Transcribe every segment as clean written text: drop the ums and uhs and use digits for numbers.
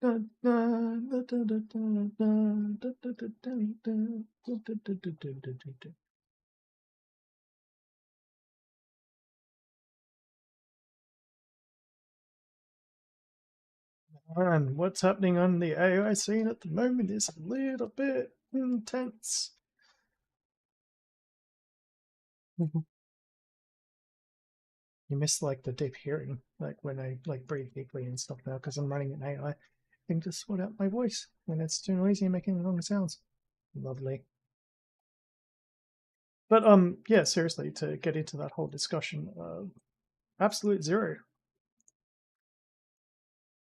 And what's happening on the AI scene at the moment is a little bit intense. You miss like the deep hearing, like when I like breathe deeply and stuff now because I'm running an AI thing to sort out my voice when it's too noisy and making wrong sounds. Lovely. But yeah, seriously, to get into that whole discussion, Absolute Zero.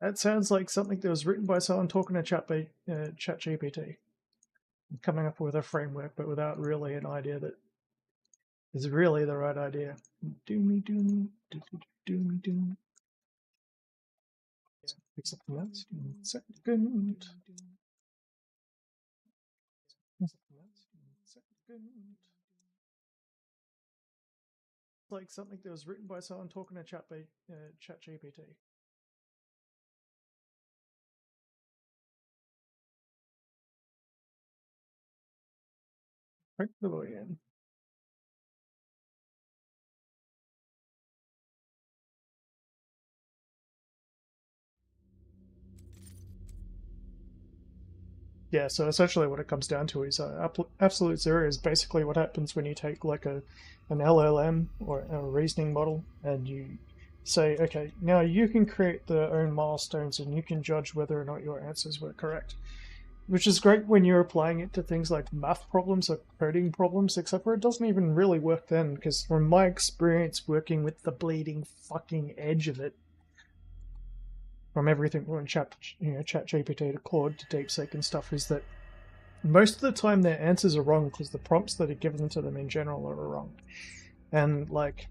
That sounds like something that was written by someone talking to ChatGPT, coming up with a framework, but without really an idea that is really the right idea. Doomy, doomy, doomy, doomy. Fix up the notes. Second. Like something that was written by someone talking to ChatGPT. Break the boy in. Yeah, so essentially what it comes down to is absolute zero is basically what happens when you take like an LLM or a reasoning model and you say, okay, now you can create their own milestones and you can judge whether or not your answers were correct. Which is great when you're applying it to things like math problems or coding problems, except for it doesn't even really work then, because from my experience working with the bleeding fucking edge of it, from everything from ChatGPT to Claude to DeepSeek and stuff, is that most of the time their answers are wrong because the prompts that are given to them in general are wrong. And like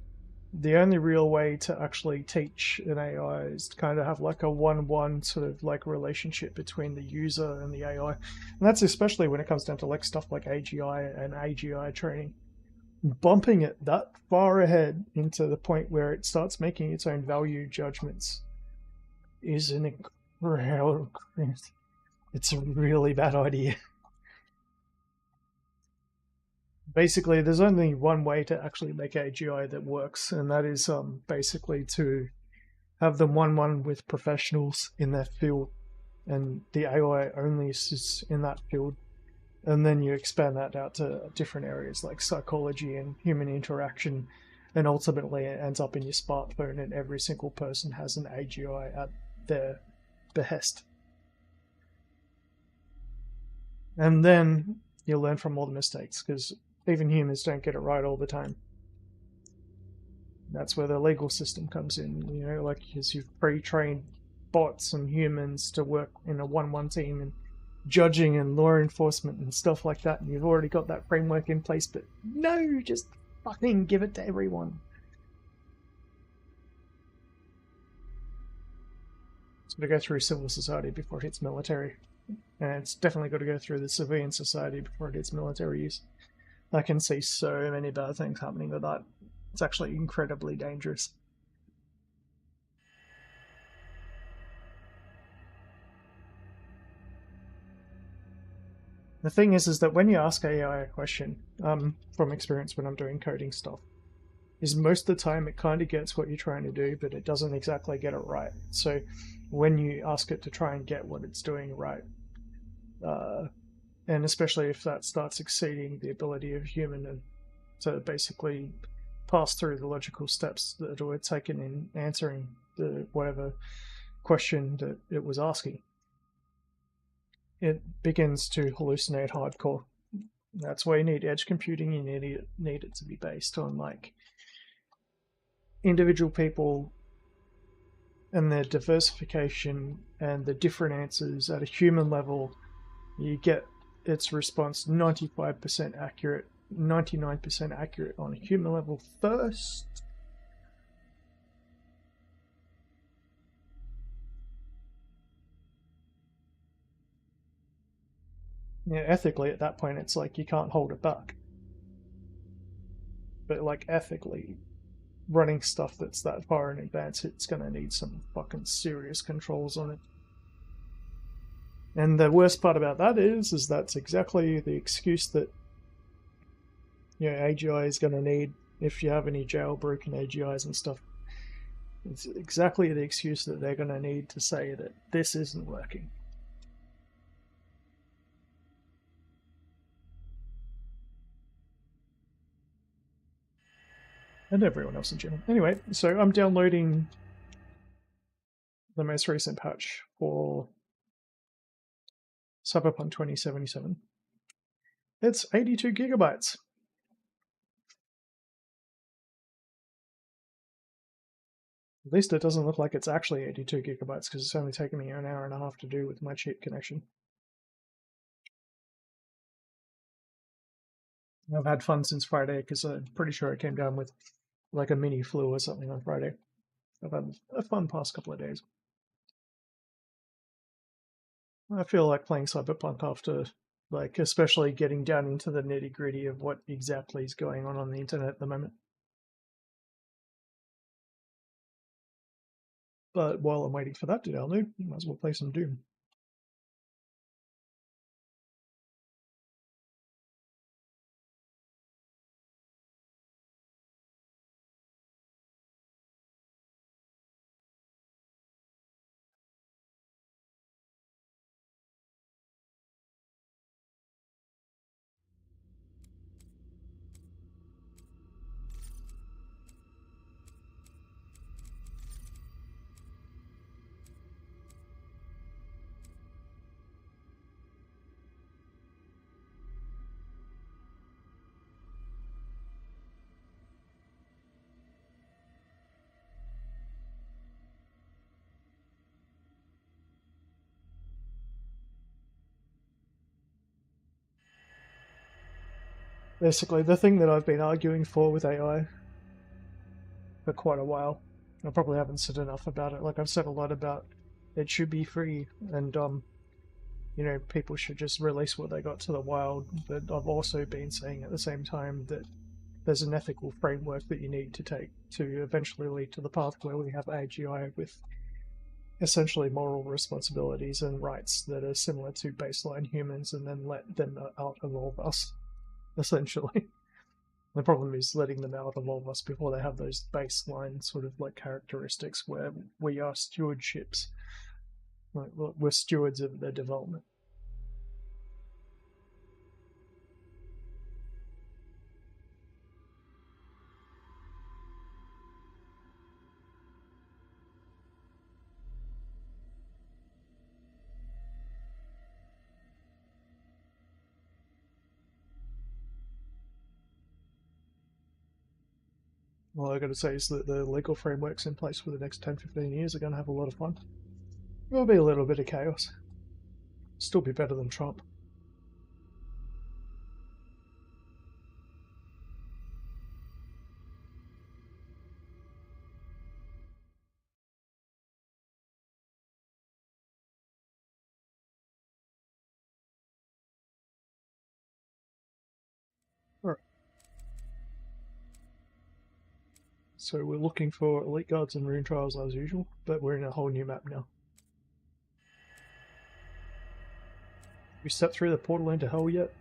the only real way to actually teach an AI is to kind of have like a one-one sort of like relationship between the user and the AI. And that's especially when it comes down to like stuff like AGI and AGI training. Bumping it that far ahead into the point where it starts making its own value judgments is an incredible. It's a really bad idea. Basically, there's only one way to actually make AGI that works, and that is basically to have them one-one with professionals in their field, and the AI only is in that field, and then you expand that out to different areas like psychology and human interaction, and ultimately it ends up in your smartphone, and every single person has an AGI at their behest. And then you learn from all the mistakes, because even humans don't get it right all the time. That's where the legal system comes in, like as you've pre-trained bots and humans to work in a 1-1 team and judging and law enforcement and stuff like that, and you've already got that framework in place, but no, just fucking give it to everyone. It's got to go through civil society before it hits military, and it's definitely got to go through the civilian society before it hits military use. I can see so many bad things happening with that. It's actually incredibly dangerous. The thing is that when you ask AI a question, from experience when I'm doing coding stuff, is most of the time it kind of gets what you're trying to do, but it doesn't exactly get it right. So when you ask it to try and get what it's doing right, uh, and especially if that starts exceeding the ability of human to basically pass through the logical steps that were taken in answering the whatever question that it was asking, it begins to hallucinate hardcore. That's why you need edge computing. You need it to be based on like individual people and their diversification and the different answers at a human level. You get its response 95% accurate, 99% accurate on a human level first. Yeah, ethically at that point it's like you can't hold it back. But like ethically, running stuff that's that far in advance, it's gonna need some fucking serious controls on it. And the worst part about that is that's exactly the excuse that AGI is going to need if you have any jailbroken AGIs and stuff. It's exactly the excuse that they're going to need to say that this isn't working. And everyone else in general. Anyway, so I'm downloading the most recent patch for Cyberpunk 2077. It's 82 gigabytes. At least it doesn't look like it's actually 82 gigabytes because it's only taken me an hour and a half to do with my cheap connection. I've had fun since Friday because I'm pretty sure I came down with like a mini flu or something on Friday. I've had a fun past couple of days. I feel like playing Cyberpunk after, like, especially getting down into the nitty gritty of what exactly is going on the internet at the moment. But while I'm waiting for that to download, might as well play some Doom. Basically, the thing that I've been arguing for with AI for quite a while, I probably haven't said enough about it. Like, I've said a lot about it should be free and, people should just release what they got to the wild. But I've also been saying at the same time that there's an ethical framework that you need to take to eventually lead to the path where we have AGI with essentially moral responsibilities and rights that are similar to baseline humans, and then let them out evolve us, essentially. The problem is letting them out evolve us before they have those baseline sort of like characteristics where we are stewardships. Like, we're stewards of their development. All I gotta say is that the legal frameworks in place for the next 10-15 years are gonna have a lot of fun. There'll be a little bit of chaos. Still be better than Trump. Alright. So we're looking for elite guards and rune trials as usual, but we're in a whole new map now. We stepped through the portal into hell yet?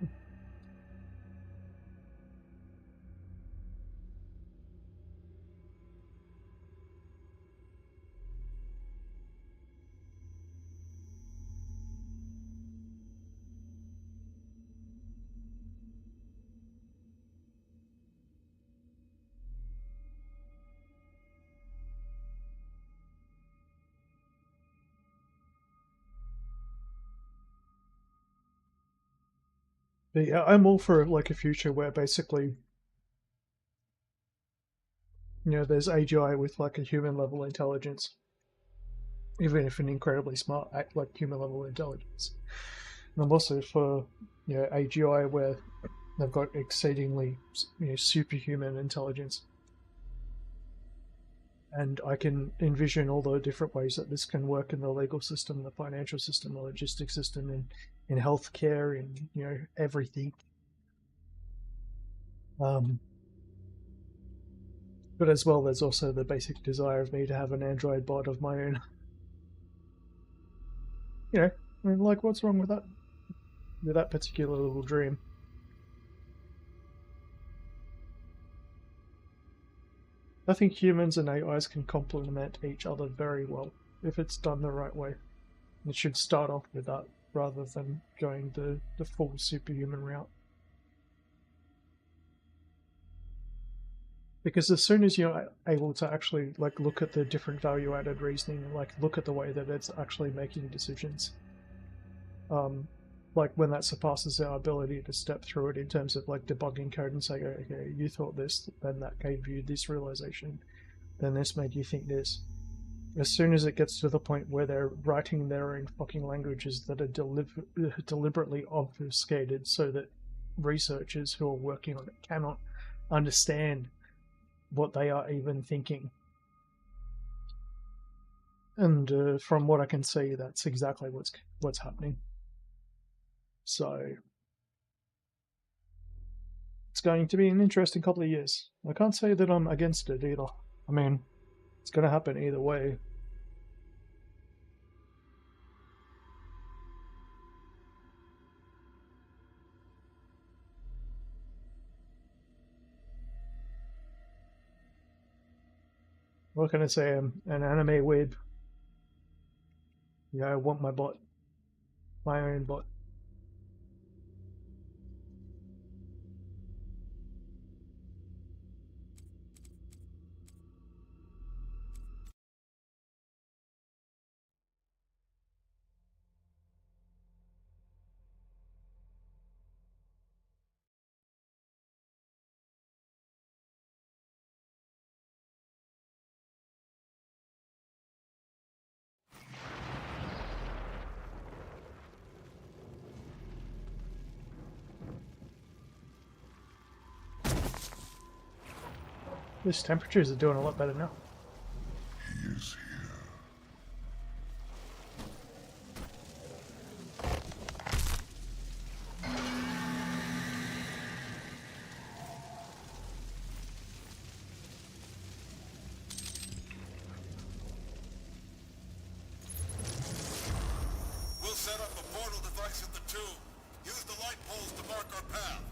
But yeah, I'm all for like a future where basically, there's AGI with like a human level intelligence, even if an incredibly smart, like human level intelligence. And I'm also for AGI where they've got exceedingly superhuman intelligence. And I can envision all the different ways that this can work in the legal system, the financial system, the logistics system, in healthcare, in everything. But as well, there's also the basic desire of me to have an Android bot of my own. I mean, like, what's wrong with that? With that particular little dream? I think humans and AIs can complement each other very well if it's done the right way. It should start off with that rather than going the full superhuman route. Because as soon as you're able to actually like look at the different value-added reasoning and like look at the way that it's actually making decisions, like when that surpasses our ability to step through it in terms of like debugging code and say, okay, you thought this, then that gave you this realization, then this made you think this. As soon as it gets to the point where they're writing their own fucking languages that are deliberately obfuscated so that researchers who are working on it cannot understand what they are even thinking. And from what I can see, that's exactly what's happening. So it's going to be an interesting couple of years. I can't say that I'm against it either. I mean, it's going to happen either way. What can I say? I'm an anime weeb. Yeah, I want my bot. My own bot. These temperatures are doing a lot better now. He is here. We'll set up a portal device at the tomb. Use the light poles to mark our path.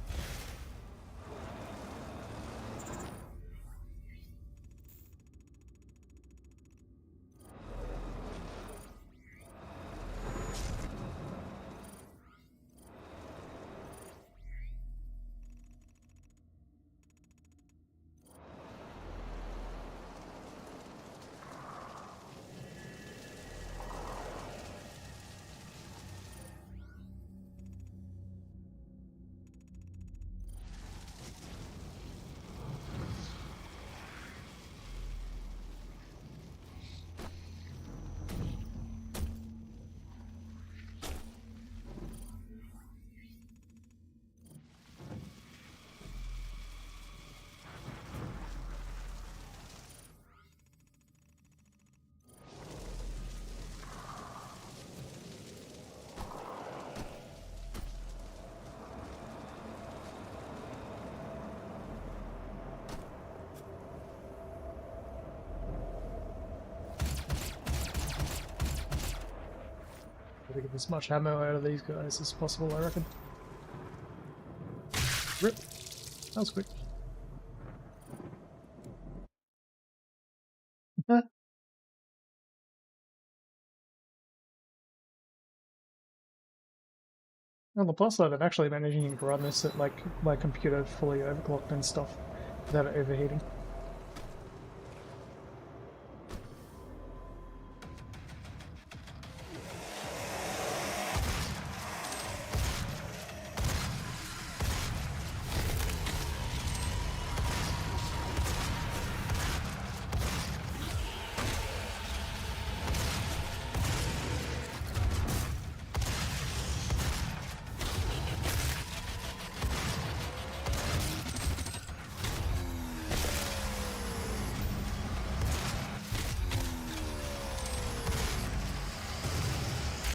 Gotta get as much ammo out of these guys as possible, I reckon. Rip. That was quick. On the plus side, I'm actually managing to run this at like my computer fully overclocked and stuff without it overheating.